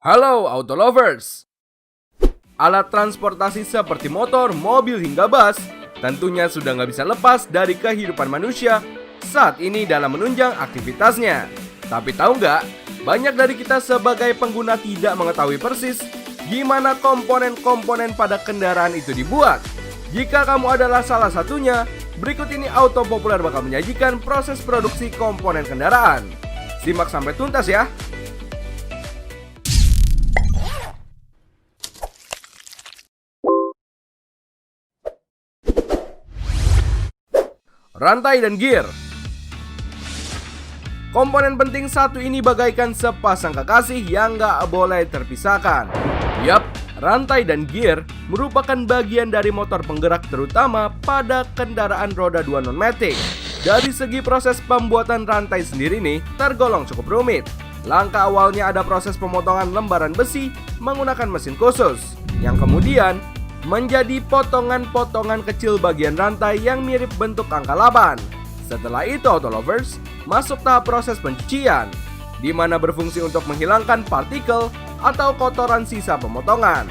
Halo Auto Lovers! Alat transportasi seperti motor, mobil hingga bus tentunya sudah nggak bisa lepas dari kehidupan manusia saat ini dalam menunjang aktivitasnya. Tapi tahu nggak, banyak dari kita sebagai pengguna tidak mengetahui persis gimana komponen-komponen pada kendaraan itu dibuat. Jika kamu adalah salah satunya, berikut ini Auto Populer bakal menyajikan proses produksi komponen kendaraan. Simak sampai tuntas ya! Rantai dan gear. Komponen penting satu ini bagaikan sepasang kekasih yang gak boleh terpisahkan. Yap, rantai dan gear merupakan bagian dari motor penggerak terutama pada kendaraan roda 2 non-matic. Dari segi proses pembuatan rantai sendiri nih tergolong cukup rumit. Langkah awalnya ada proses pemotongan lembaran besi menggunakan mesin khusus, yang kemudian menjadi potongan-potongan kecil bagian rantai yang mirip bentuk angka 8. Setelah itu Auto Lovers masuk tahap proses pencucian, di mana berfungsi untuk menghilangkan partikel atau kotoran sisa pemotongan.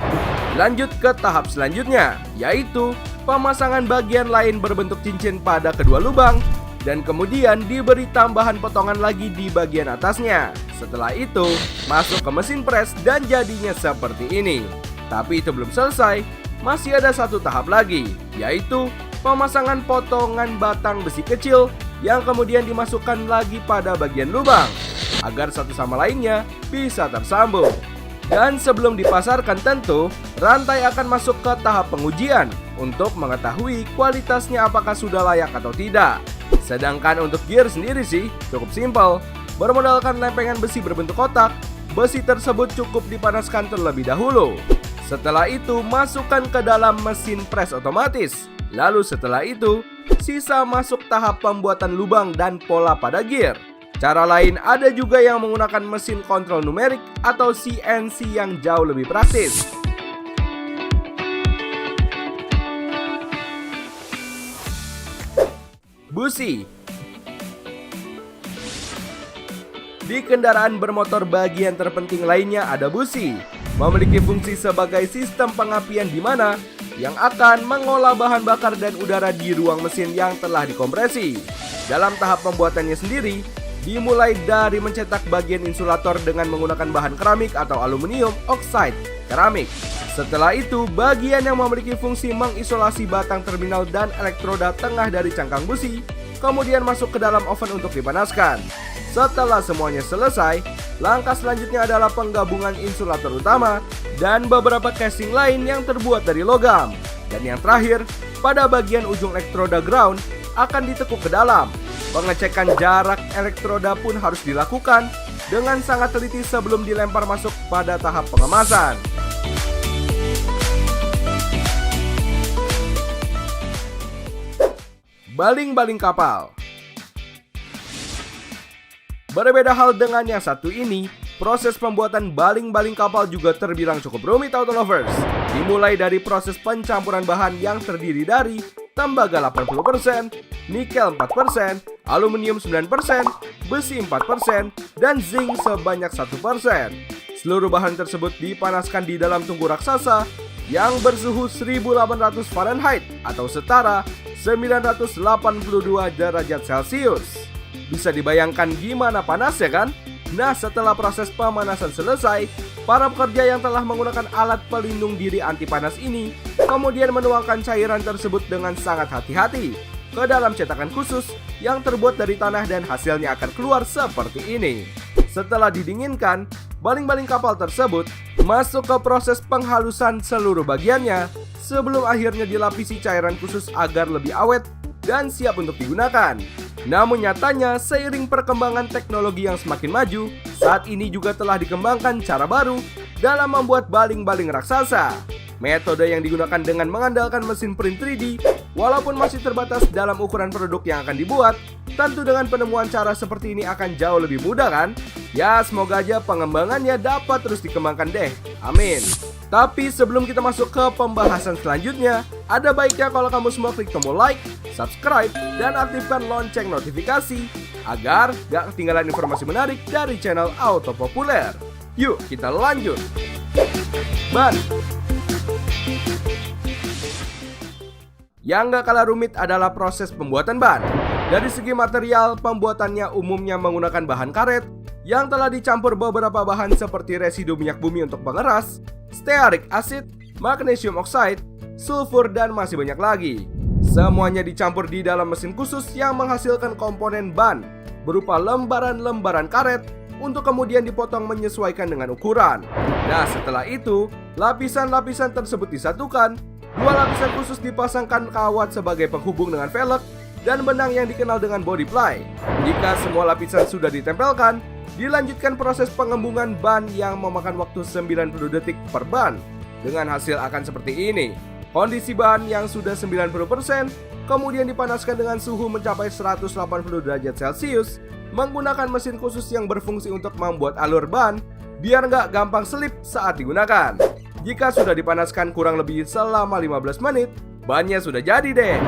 Lanjut ke tahap selanjutnya, yaitu pemasangan bagian lain berbentuk cincin pada kedua lubang, dan kemudian diberi tambahan potongan lagi di bagian atasnya. Setelah itu masuk ke mesin press dan jadinya seperti ini. Tapi itu belum selesai, masih ada satu tahap lagi, yaitu pemasangan potongan batang besi kecil yang kemudian dimasukkan lagi pada bagian lubang agar satu sama lainnya bisa tersambung. Dan sebelum dipasarkan tentu, rantai akan masuk ke tahap pengujian untuk mengetahui kualitasnya apakah sudah layak atau tidak. Sedangkan untuk gear sendiri sih cukup simpel. Bermodalkan lempengan besi berbentuk kotak, besi tersebut cukup dipanaskan terlebih dahulu. Setelah itu masukkan ke dalam mesin press otomatis. Lalu setelah itu sisa masuk tahap pembuatan lubang dan pola pada gear. Cara lain ada juga yang menggunakan mesin kontrol numerik atau CNC yang jauh lebih praktis. Busi. Di kendaraan bermotor bagian terpenting lainnya ada busi. Memiliki fungsi sebagai sistem pengapian di mana yang akan mengolah bahan bakar dan udara di ruang mesin yang telah dikompresi. Dalam tahap pembuatannya sendiri, dimulai dari mencetak bagian insulator dengan menggunakan bahan keramik atau aluminium oxide keramik. Setelah itu, bagian yang memiliki fungsi mengisolasi batang terminal dan elektroda tengah dari cangkang busi kemudian masuk ke dalam oven untuk dipanaskan. Setelah semuanya selesai, langkah selanjutnya adalah penggabungan insulator utama dan beberapa casing lain yang terbuat dari logam. Dan yang terakhir, pada bagian ujung elektroda ground akan ditekuk ke dalam. Pengecekan jarak elektroda pun harus dilakukan dengan sangat teliti sebelum dilempar masuk pada tahap pengemasan. Baling-baling kapal. Berbeda hal dengan yang satu ini, proses pembuatan baling-baling kapal juga terbilang cukup rumit Auto Lovers. Dimulai dari proses pencampuran bahan yang terdiri dari tembaga 80%, nikel 4%, aluminium 9%, besi 4%, dan zinc sebanyak 1%. Seluruh bahan tersebut dipanaskan di dalam tungku raksasa yang bersuhu 1800 Fahrenheit atau setara 982 derajat Celcius. Bisa dibayangkan gimana panasnya kan? Nah, setelah proses pemanasan selesai, para pekerja yang telah menggunakan alat pelindung diri anti panas ini kemudian menuangkan cairan tersebut dengan sangat hati-hati ke dalam cetakan khusus yang terbuat dari tanah dan hasilnya akan keluar seperti ini. Setelah didinginkan, baling-baling kapal tersebut masuk ke proses penghalusan seluruh bagiannya sebelum akhirnya dilapisi cairan khusus agar lebih awet dan siap untuk digunakan. Namun nyatanya seiring perkembangan teknologi yang semakin maju, saat ini juga telah dikembangkan cara baru dalam membuat baling-baling raksasa. Metode yang digunakan dengan mengandalkan mesin print 3D, walaupun masih terbatas dalam ukuran produk yang akan dibuat, tentu dengan penemuan cara seperti ini akan jauh lebih mudah kan? Ya, semoga aja pengembangannya dapat terus dikembangkan deh. Amin. Tapi sebelum kita masuk ke pembahasan selanjutnya, ada baiknya kalau kamu semua klik tombol like, subscribe, dan aktifkan lonceng notifikasi agar gak ketinggalan informasi menarik dari channel Auto Populer. Yuk kita lanjut. Ban. Yang gak kalah rumit adalah proses pembuatan ban. Dari segi material, pembuatannya umumnya menggunakan bahan karet yang telah dicampur beberapa bahan seperti residu minyak bumi untuk pengeras, stearic acid, magnesium oxide, sulfur, dan masih banyak lagi. Semuanya dicampur di dalam mesin khusus yang menghasilkan komponen ban berupa lembaran-lembaran karet untuk kemudian dipotong menyesuaikan dengan ukuran. Nah, setelah itu, lapisan-lapisan tersebut disatukan. Dua lapisan khusus dipasangkan kawat sebagai penghubung dengan velg dan benang yang dikenal dengan body ply. Jika semua lapisan sudah ditempelkan, dilanjutkan proses pengembungan ban yang memakan waktu 90 detik per ban. Dengan hasil akan seperti ini. Kondisi bahan yang sudah 90% kemudian dipanaskan dengan suhu mencapai 180 derajat Celcius menggunakan mesin khusus yang berfungsi untuk membuat alur ban biar nggak gampang selip saat digunakan. Jika sudah dipanaskan kurang lebih selama 15 menit, bannya sudah jadi deh.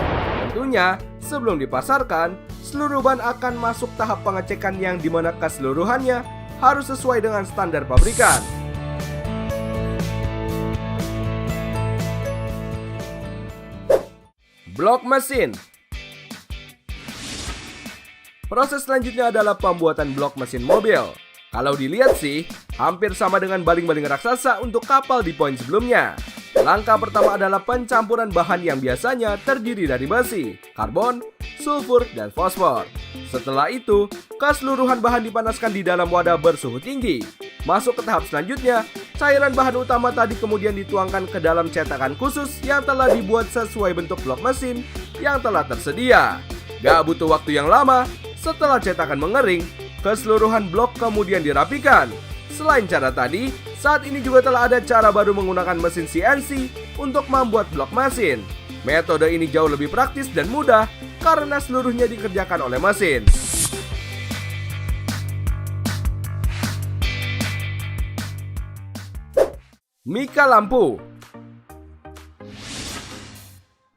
Tentunya, sebelum dipasarkan, seluruh ban akan masuk tahap pengecekan yang dimana keseluruhannya harus sesuai dengan standar pabrikan. Blok mesin. Proses selanjutnya adalah pembuatan blok mesin mobil. Kalau dilihat sih, hampir sama dengan baling-baling raksasa untuk kapal di poin sebelumnya. Langkah pertama adalah pencampuran bahan yang biasanya terdiri dari besi, karbon, sulfur, dan fosfor. Setelah itu, keseluruhan bahan dipanaskan di dalam wadah bersuhu tinggi. Masuk ke tahap selanjutnya, cairan bahan utama tadi kemudian dituangkan ke dalam cetakan khusus yang telah dibuat sesuai bentuk blok mesin yang telah tersedia. Gak butuh waktu yang lama, setelah cetakan mengering, keseluruhan blok kemudian dirapikan. Selain cara tadi, saat ini juga telah ada cara baru menggunakan mesin CNC untuk membuat blok mesin. Metode ini jauh lebih praktis dan mudah karena seluruhnya dikerjakan oleh mesin. Mika lampu.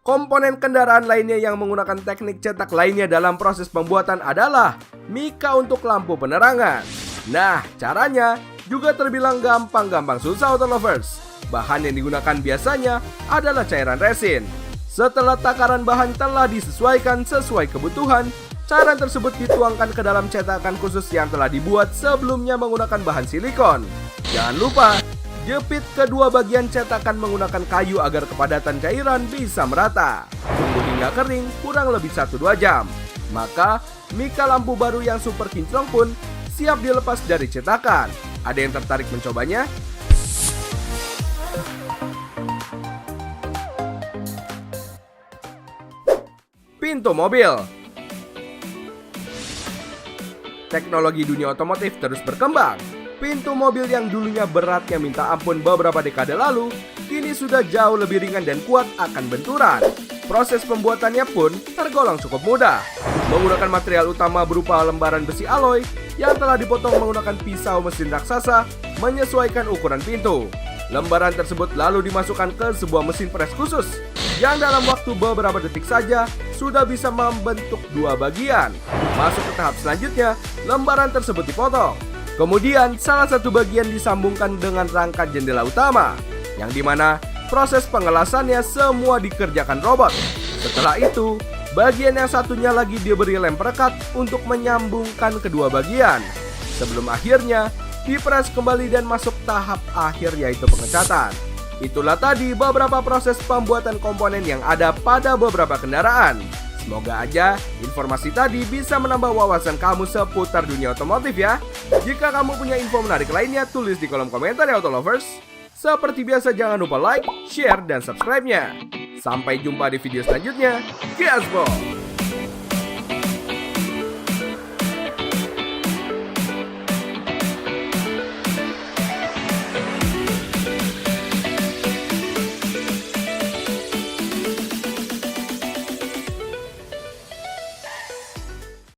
Komponen kendaraan lainnya yang menggunakan teknik cetak lainnya dalam proses pembuatan adalah mika untuk lampu penerangan. Nah, caranya juga terbilang gampang-gampang susah auto lovers. Bahan yang digunakan biasanya adalah cairan resin. Setelah takaran bahan telah disesuaikan sesuai kebutuhan, cairan tersebut dituangkan ke dalam cetakan khusus yang telah dibuat sebelumnya menggunakan bahan silikon. Jangan lupa, jepit kedua bagian cetakan menggunakan kayu agar kepadatan cairan bisa merata. Tunggu hingga kering kurang lebih 1-2 jam. Maka, mika lampu baru yang super kinclong pun siap dilepas dari cetakan. Ada yang tertarik mencobanya? Pintu mobil. Teknologi dunia otomotif terus berkembang. Pintu mobil yang dulunya beratnya minta ampun beberapa dekade lalu, kini sudah jauh lebih ringan dan kuat akan benturan. Proses pembuatannya pun tergolong cukup mudah. Menggunakan material utama berupa lembaran besi alloy yang telah dipotong menggunakan pisau mesin raksasa menyesuaikan ukuran pintu. Lembaran tersebut lalu dimasukkan ke sebuah mesin pres khusus yang dalam waktu beberapa detik saja sudah bisa membentuk dua bagian. Masuk ke tahap selanjutnya, lembaran tersebut dipotong. Kemudian salah satu bagian disambungkan dengan rangka jendela utama, yang dimana proses pengelasannya semua dikerjakan robot. Setelah itu, bagian yang satunya lagi diberi lem perekat untuk menyambungkan kedua bagian. Sebelum akhirnya dipres kembali dan masuk tahap akhir yaitu pengecatan. Itulah tadi beberapa proses pembuatan komponen yang ada pada beberapa kendaraan. Semoga aja informasi tadi bisa menambah wawasan kamu seputar dunia otomotif ya. Jika kamu punya info menarik lainnya, tulis di kolom komentar ya Auto Lovers. Seperti biasa jangan lupa like, share, dan subscribe-nya. Sampai jumpa di video selanjutnya. Gaspol!